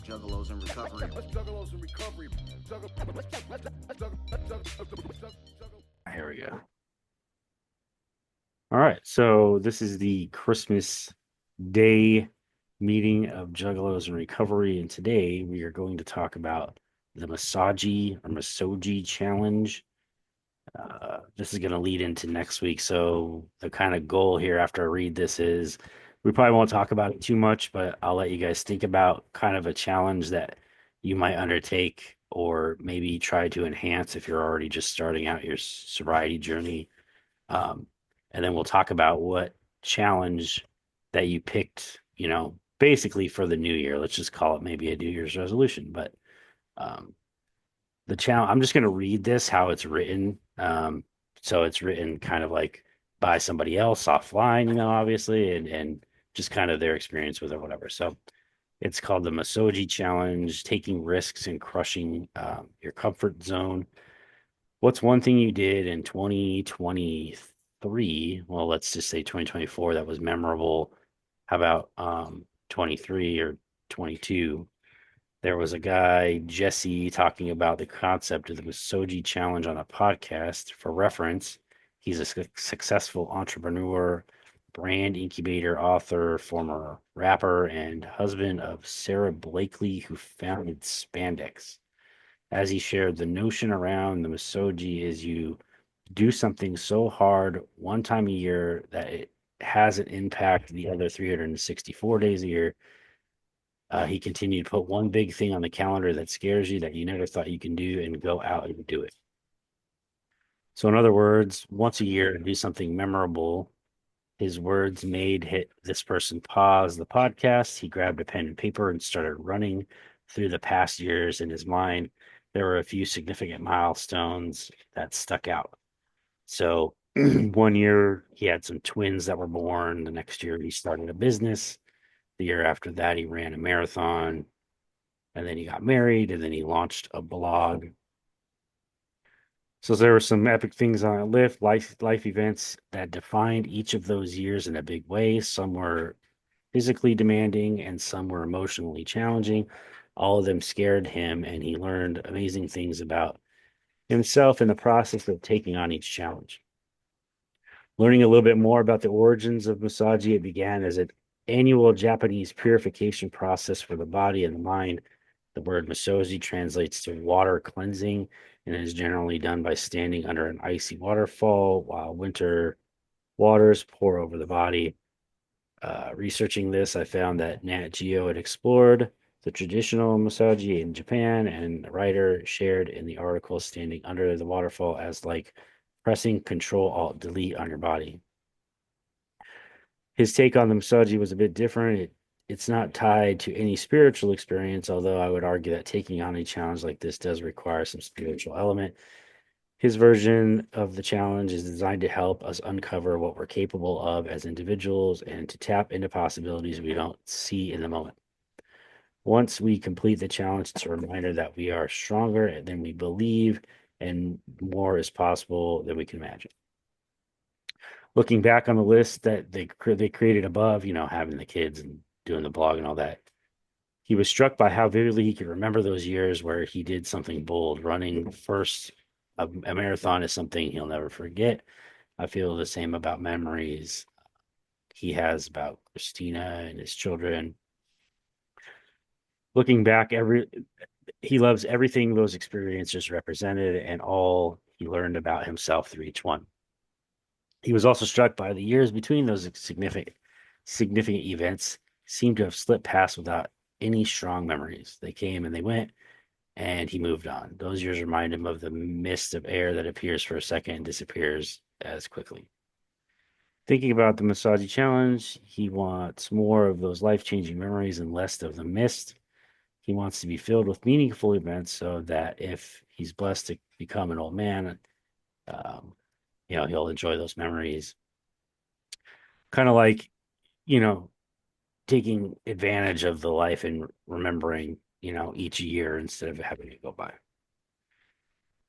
Juggalos in recovery. Juggalos in recovery. Juggalos in recovery. Here we go. All right. So this is the Christmas Day meeting of Juggalos in Recovery. And today we are going to talk about the Misogi challenge. This is going to lead into next week. So the kind of goal here after I read this is we probably won't talk about it too much, but I'll let you guys think about kind of a challenge that you might undertake or maybe try to enhance if you're already just starting out your sobriety journey. Um, and then we'll talk about what challenge that you picked, basically for the new year. Let's just call it maybe a New Year's resolution. But um, the challenge, I'm just going to read this how it's written. So it's written kind of like by somebody else offline, obviously, and just kind of their experience with it, or whatever. So it's called the Misogi Challenge, taking risks and crushing your comfort zone. What's one thing you did in 2023? Well, let's just say 2024 that was memorable. How about 23 or 22? There was a guy, Jesse, talking about the concept of the Misogi Challenge on a podcast. For reference, he's a successful entrepreneur, brand incubator, author, former rapper, and husband of Sarah Blakely, who founded Spandex. As he shared, the notion around the Misogi is you do something so hard one time a year that it has an impact the other 364 days a year. He continued to put one big thing on the calendar that scares you that you never thought you can do and go out and do it. So, in other words, once a year, do something memorable. His words made this person pause the podcast. He grabbed a pen and paper and started running through the past years in his mind. There were a few significant milestones that stuck out. So, one year he had some twins that were born. The next year he started a business. The year after that, he ran a marathon. And then he got married, and then he launched a blog. So there were some epic things on a life events that defined each of those years in a big way. Some were physically demanding, and some were emotionally challenging. All of them scared him, and he learned amazing things about himself in the process of taking on each challenge. Learning a little bit more about the origins of Misogi, it began as an annual Japanese purification process for the body and the mind. The word Misogi translates to water cleansing and is generally done by standing under an icy waterfall while winter waters pour over the body. Researching this, I found that Nat Geo had explored the traditional Misogi in Japan, and the writer shared in the article standing under the waterfall as like pressing Control Alt Delete on your body. His take on the Misogi was a bit different. It's not tied to any spiritual experience, although I would argue that taking on a challenge like this does require some spiritual element. His version of the challenge is designed to help us uncover what we're capable of as individuals and to tap into possibilities we don't see in the moment. Once we complete the challenge, it's a reminder that we are stronger than we believe and more is possible than we can imagine. Looking back on the list that they created above, having the kids and doing the blog and all that, he was struck by how vividly he could remember those years where he did something bold. Running first a marathon is something he'll never forget. I feel the same about memories he has about Christina and his children. Looking back, he loves everything those experiences represented and all he learned about himself through each one. He was also struck by the years between those significant events seemed to have slipped past without any strong memories. They came and they went, and he moved on. Those years remind him of the mist of air that appears for a second and disappears as quickly. Thinking about the Misogi challenge, he wants more of those life-changing memories and less of the mist. He wants to be filled with meaningful events so that if he's blessed to become an old man, um, he'll enjoy those memories. Kind of like, you know, taking advantage of the life and remembering, each year instead of having it go by.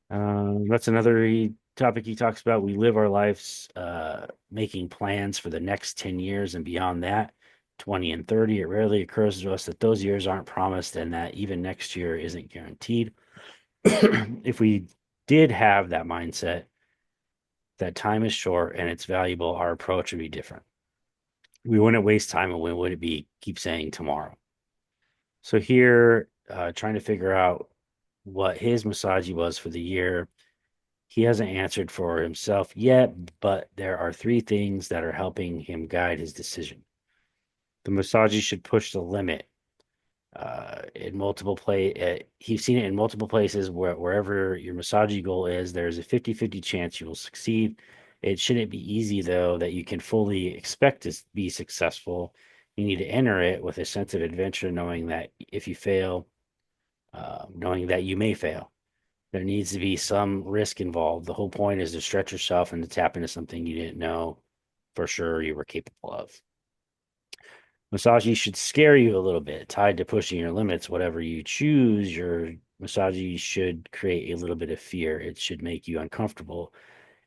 That's another topic he talks about, we live our lives making plans for the next 10 years and beyond that, 20 and 30. It rarely occurs to us that those years aren't promised and that even next year isn't guaranteed. If we did have that mindset that time is short and it's valuable, our approach would be different. We wouldn't waste time and we wouldn't be keep saying tomorrow. So here, trying to figure out what his Misogi was for the year. He hasn't answered for himself yet, but there are three things that are helping him guide his decision. The Misogi should push the limit. In multiple he's seen it in multiple places wherever your Misogi goal is, there's a 50-50 chance you will succeed. It shouldn't be easy though that you can fully expect to be successful. You need to enter it with a sense of adventure, knowing that if you fail, knowing that you may fail. There needs to be some risk involved. The whole point is to stretch yourself and to tap into something you didn't know for sure you were capable of. Misogi should scare you a little bit, tied to pushing your limits. Whatever you choose, your Misogi should create a little bit of fear. It should make you uncomfortable,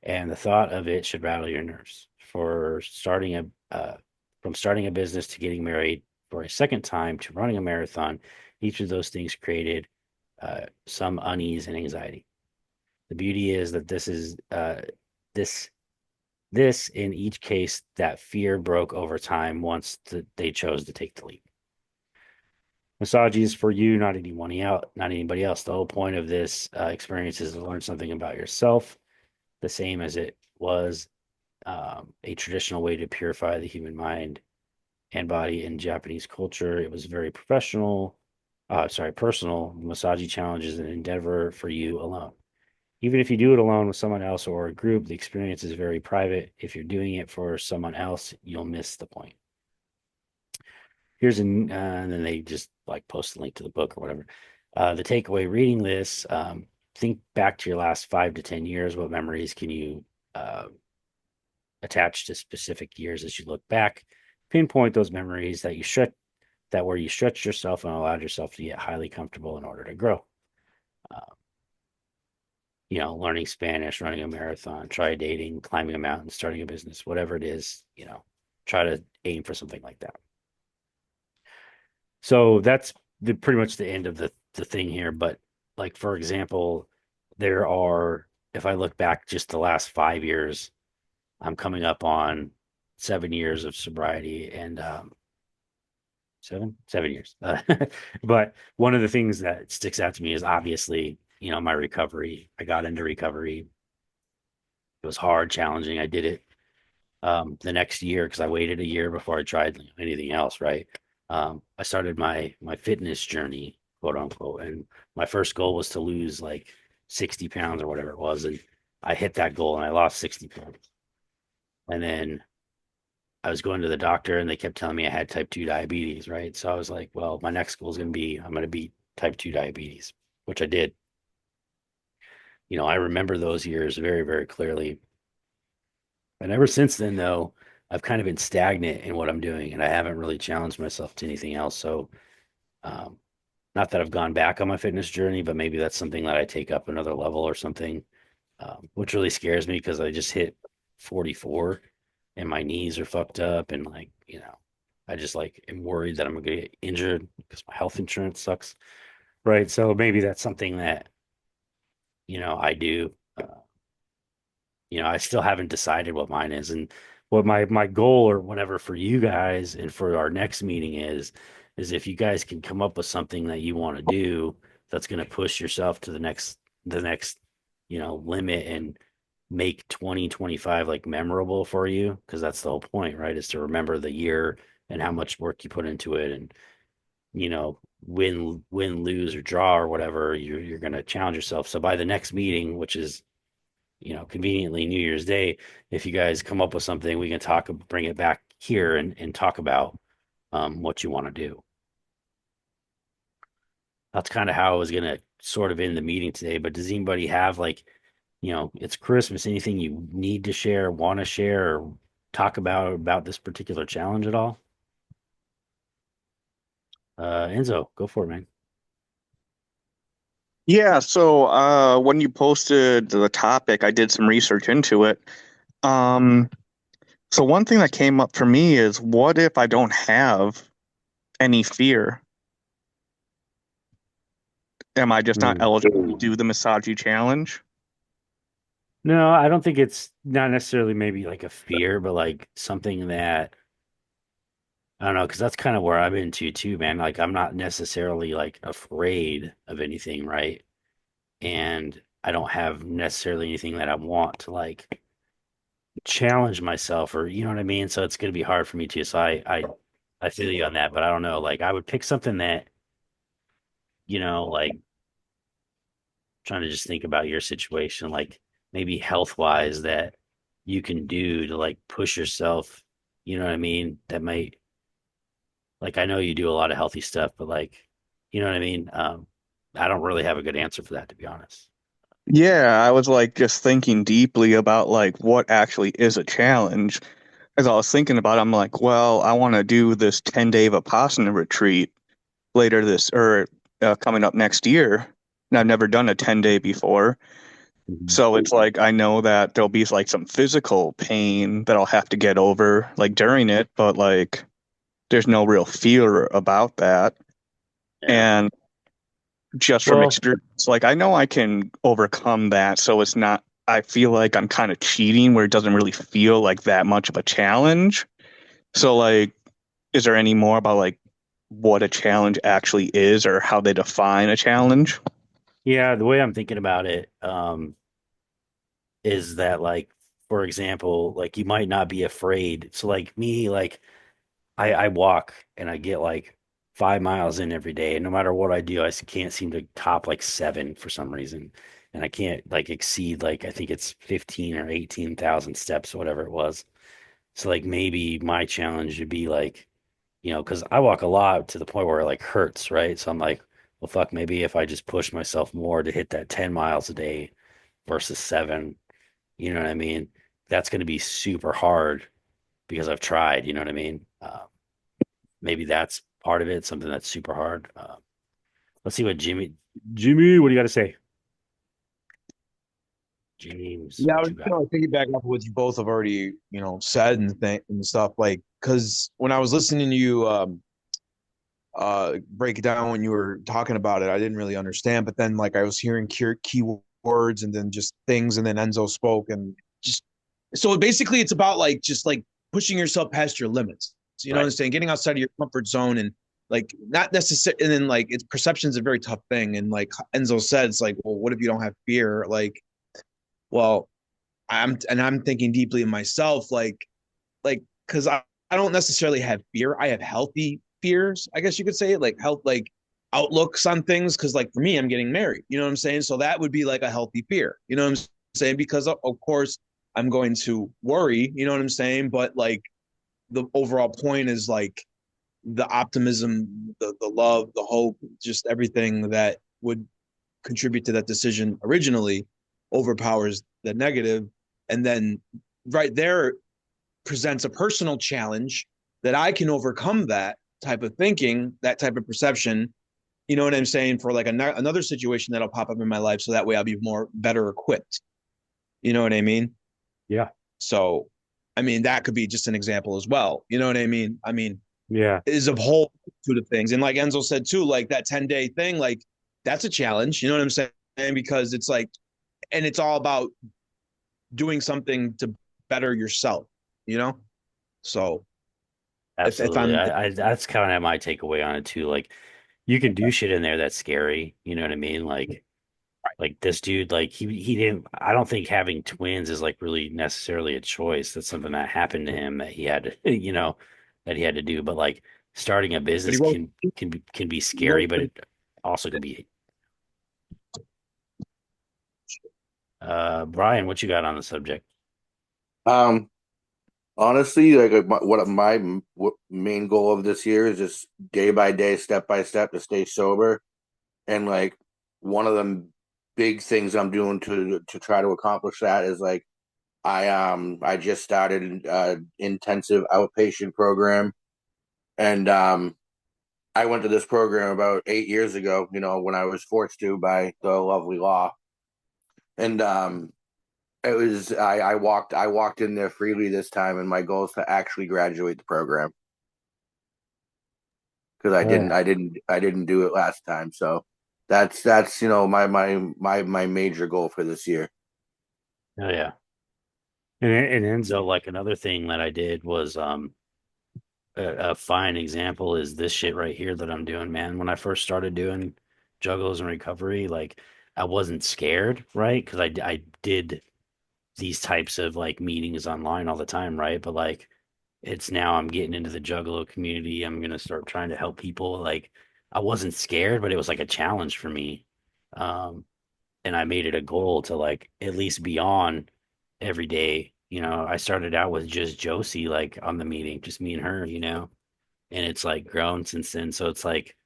and the thought of it should rattle your nerves. From starting a business to getting married for a second time to running a marathon, each of those things created some unease and anxiety. The beauty is that this this in each case that fear broke over time once they chose to take the leap. Misogi is for you, not anybody else. The whole point of this experience is to learn something about yourself, the same as it was a traditional way to purify the human mind and body in Japanese culture. It was very personal. Misogi challenge is an endeavor for you alone. Even if you do it alone with someone else or a group, the experience is very private. If you're doing it for someone else, you'll miss the point. And then they just like post a link to the book or whatever. The takeaway reading this, think back to your last 5 to 10 years. What memories can you attach to specific years as you look back? Pinpoint those memories where you stretched yourself and allowed yourself to get highly comfortable in order to grow. Uh, learning Spanish, running a marathon, try dating, climbing a mountain, starting a business, whatever it is, try to aim for something like that. So that's pretty much the end of the thing here. But like, for example, if I look back just the last 5 years, I'm coming up on 7 years of sobriety and 7 years. But one of the things that sticks out to me is obviously, my recovery. I got into recovery. It was hard, challenging. I did it the next year because I waited a year before I tried anything else, right? I started my fitness journey, quote unquote, and my first goal was to lose like 60 pounds or whatever it was, and I hit that goal and I lost 60 pounds. And then I was going to the doctor and they kept telling me I had type 2 diabetes, right? So I was like, well, my next goal is going to be I'm going to beat type 2 diabetes, which I did. I remember those years very, very clearly. And ever since then, though, I've kind of been stagnant in what I'm doing and I haven't really challenged myself to anything else. So, um, not that I've gone back on my fitness journey, but maybe that's something that I take up another level or something, which really scares me because I just hit 44 and my knees are fucked up. And like, I just like am worried that I'm going to get injured because my health insurance sucks. Right. So maybe that's something that, I do. I still haven't decided what mine is and what my goal or whatever for you guys and for our next meeting is if you guys can come up with something that you want to do that's going to push yourself to the next limit and make 2025 like memorable for you because that's the whole point, right? Is to remember the year and how much work you put into it and win, lose or draw or whatever, you're going to challenge yourself. So by the next meeting, which is conveniently New Year's Day, if you guys come up with something, we can bring it back here and talk about what you want to do. That's kind of how I was going to sort of end the meeting today. But does anybody have like, it's Christmas, anything you need to share, want to share, or talk about this particular challenge at all? Enzo, go for it, man. Yeah, so when you posted the topic, I did some research into it. Um, so one thing that came up for me is what if I don't have any fear? Am I just not Hmm. eligible to do the Misogi challenge? No, I don't think it's not necessarily maybe like a fear, but like something that I don't know, because that's kind of where I'm into too, man. Like I'm not necessarily like afraid of anything, right? And I don't have necessarily anything that I want to like challenge myself or you know what I mean? So it's gonna be hard for me too. So I feel you on that, but I don't know. Like I would pick something that, like trying to just think about your situation, like maybe health wise that you can do to like push yourself, you know what I mean? That might like I know you do a lot of healthy stuff, but like, you know what I mean? I don't really have a good answer for that to be honest. Yeah, I was like just thinking deeply about like what actually is a challenge. As I was thinking about it, I'm like, well, I want to do this 10-day Vipassana retreat later this or coming up next year. And I've never done a 10-day before. Mhm. So it's like I know that there'll be like some physical pain that I'll have to get over like during it, but like there's no real fear about that. Yeah. And just from Well, experience, like I know I can overcome that. So it's not, I feel like I'm kind of cheating where it doesn't really feel like that much of a challenge. So like, is there any more about like what a challenge actually is or how they define a challenge? yeah, the way I'm thinking about it, is that like, for example, like you might not be afraid. So like me, like I walk and I get like 5 miles in every day, and no matter what I do, can't seem to top like seven for some reason, and I can't like exceed like I think it's 15 or 18,000 steps, whatever it was. So like maybe my challenge would be like, because I walk a lot to the point where it like hurts, right? So I'm like, well, fuck, maybe if I just push myself more to hit that 10 miles a day versus seven, you know what I mean? That's going to be super hard because I've tried, you know what I mean? Maybe that's part of it, something that's super hard. Let's see what Jimmy, what do you got to say? James, Yeah, I what was you got? gonna piggyback off of what you both have already, said and stuff like because when I was listening to you break it down when you were talking about it, I didn't really understand. But then like I was hearing key words and then just things, and then Enzo spoke and just so basically it's about like just like pushing yourself past your limits. You know what Right. I'm saying? Getting outside of your comfort zone and like not necessarily and then like it's perception is a very tough thing. And like Enzo said, it's like, well, what if you don't have fear? Like, well, I'm thinking deeply in myself, like because I don't necessarily have fear. I have healthy fears, I guess you could say, like health, like outlooks on things. Because like for me, I'm getting married. You know what I'm saying? So that would be like a healthy fear. You know what I'm saying? Because of course I'm going to worry. You know what I'm saying? But like the overall point is like the optimism, the love, the hope, just everything that would contribute to that decision originally overpowers the negative, and then right there presents a personal challenge that I can overcome that type of thinking, that type of perception. You know what I'm saying? For like another situation that'll pop up in my life, so that way I'll be more better equipped. You know what I mean? Yeah. So, I mean that could be just an example as well. You know what I mean? I mean, Yeah. is a whole multitude of things, and like Enzo said too, like that 10-day thing, like that's a challenge. You know what I'm saying? Because it's like, and it's all about doing something to better yourself. You know? So if Absolutely. I'm I that's kind of my takeaway on it too. Like you can do shit in there that's scary. You know what I mean? Like this dude, like he didn't. I don't think having twins is like really necessarily a choice. That's something that happened to him that he had to, that he had to do. But like starting a but business he wrote, can be he scary, wrote but it also can be. Brian, what you got on the subject? Um, Honestly, like what main goal of this year is just day by day, step by step to stay sober. And like one of the big things I'm doing to try to accomplish that is like I just started an intensive outpatient program, and I went to this program about 8 years ago, when I was forced to by the lovely law. And I walked in there freely this time, and my goal is to actually graduate the program because I Oh didn't yeah. I didn't I didn't do it last time. So that's my major goal for this year. Oh yeah. And Enzo, like another thing that I did was a fine example is this shit right here that I'm doing, man. When I first started doing Juggalos and recovery, like I wasn't scared, right? Because I did these types of like meetings online all the time, right? But like it's now I'm getting into the Juggalo community. I'm gonna start trying to help people. Like I wasn't scared, but it was like a challenge for me. Um, and I made it a goal to like at least be on every day. I started out with just Josie like on the meeting, just me and her, and it's like grown since then. So it's like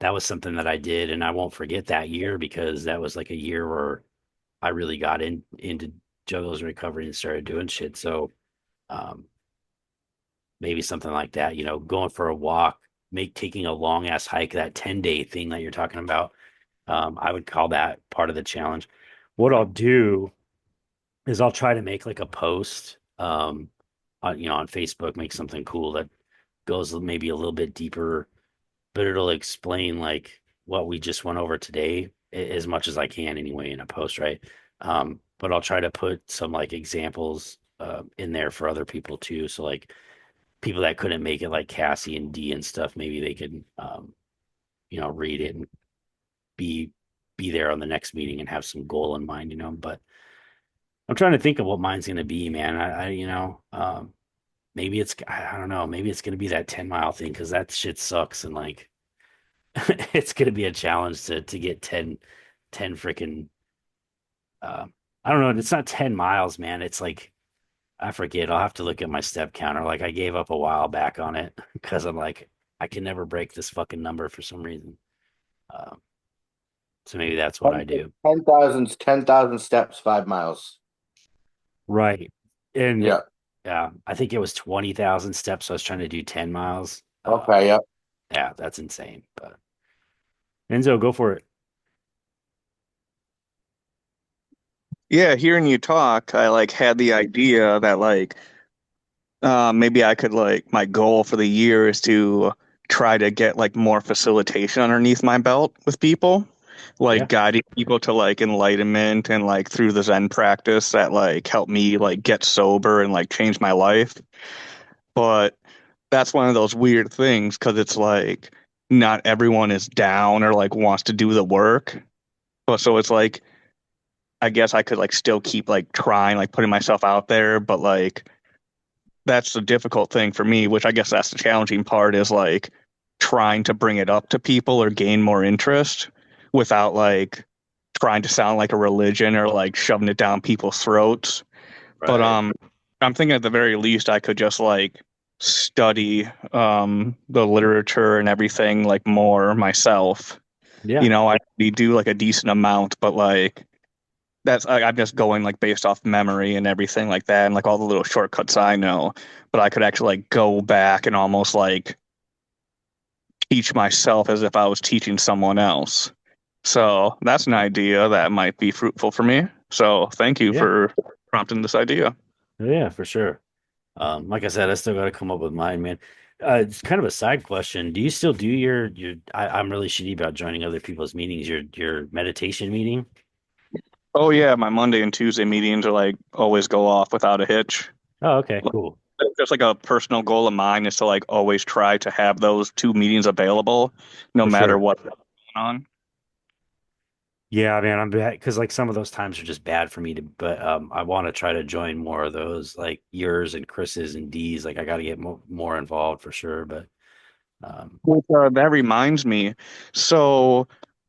that was something that I did, and I won't forget that year because that was like a year where I really got into Juggles recovery and started doing shit. So um, maybe something like that, going for a walk, make taking a long ass hike, that 10-day thing that you're talking about. I would call that part of the challenge. What I'll do is I'll try to make like a post on Facebook, make something cool that goes maybe a little bit deeper, but it'll explain like what we just went over today as much as I can anyway in a post, right? But I'll try to put some like examples in there for other people too. So like people that couldn't make it, like Cassie and D and stuff, maybe they could read it and be be there on the next meeting and have some goal in mind, But I'm trying to think of what mine's gonna be, man. Maybe I don't know, maybe it's gonna be that 10-mile thing because that shit sucks and like it's gonna be a challenge to get 10 freaking uh I don't know, it's not 10 miles, man. It's like I forget. I'll have to look at my step counter. Like I gave up a while back on it because I'm like, I can never break this fucking number for some reason. Uh, so maybe that's what I do. 10,000 steps, 5 miles. Right. And Yeah. yeah, I think it was 20,000 steps. So I was trying to do 10 miles. Okay. Yep. Yeah, that's insane. But Enzo, go for it. Yeah, hearing you talk, I like had the idea that like maybe I could like my goal for the year is to try to get like more facilitation underneath my belt with people, like Yeah. guiding people to like enlightenment and like through the Zen practice that like help me like get sober and like change my life. But that's one of those weird things because it's like not everyone is down or like wants to do the work. But so it's like I guess I could like still keep like trying, like putting myself out there, but like that's the difficult thing for me, which I guess that's the challenging part is like trying to bring it up to people or gain more interest without like trying to sound like a religion or like shoving it down people's throats. But Right. I'm thinking at the very least I could just like study the literature and everything like more myself. Yeah. I do like a decent amount, but like I'm just going like based off memory and everything like that, and like all the little shortcuts I know. But I could actually like go back and almost like teach myself as if I was teaching someone else. So that's an idea that might be fruitful for me. So thank you Yeah. for prompting this idea. Yeah, for sure. Like I said, I still got to come up with mine, man. It's kind of a side question. Do you still do I'm really shitty about joining other people's meetings, your meditation meeting? Oh yeah, my Monday and Tuesday meetings are like always go off without a hitch. Oh, okay, cool. Just like a personal goal of mine is to like always try to have those two meetings available, no For matter sure. what's going on. Yeah, man, I'm bad because like some of those times are just bad for me but I want to try to join more of those, like yours and Chris's and D's. Like I got to get more involved for sure. But um, Which, that reminds me. So,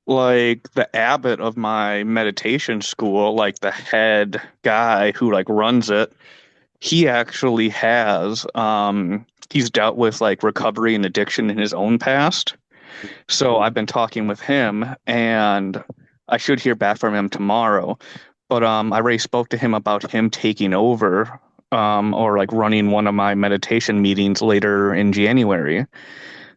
like the abbot of my meditation school, like the head guy who like runs it, he actually he's dealt with like recovery and addiction in his own past. So I've been talking with him, and I should hear back from him tomorrow. But I already spoke to him about him taking over, or like running one of my meditation meetings later in January.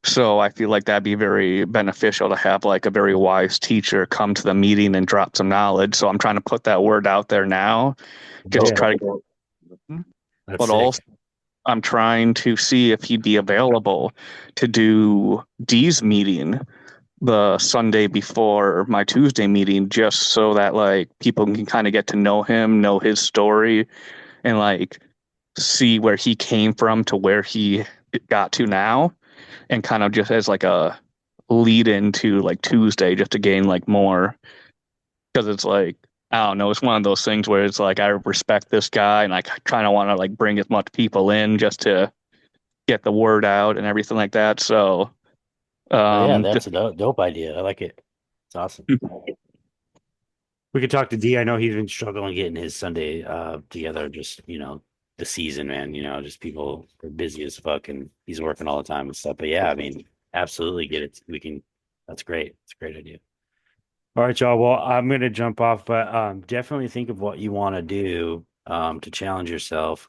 So I feel like that'd be very beneficial to have like a very wise teacher come to the meeting and drop some knowledge. So I'm trying to put that word out there now, just Yeah, try to, that's but also sick. I'm trying to see if he'd be available to do D's meeting the Sunday before my Tuesday meeting, just so that like people can kind of get to know him, know his story, and like see where he came from to where he got to now, and kind of just as like a lead into like Tuesday just to gain like more, because it's like I don't know, it's one of those things where it's like I respect this guy and I kind of want to like bring as much people in just to get the word out and everything like that. So Oh yeah, just that's a dope idea. I like it. It's awesome. We could talk to D. I know he's been struggling getting his Sunday together. Just the season, man. Just people are busy as fuck, and he's working all the time and stuff. But yeah, I mean, absolutely get it. We can. That's great. It's a great idea. All right, y'all. Well, I'm gonna jump off, but definitely think of what you want to do to challenge yourself.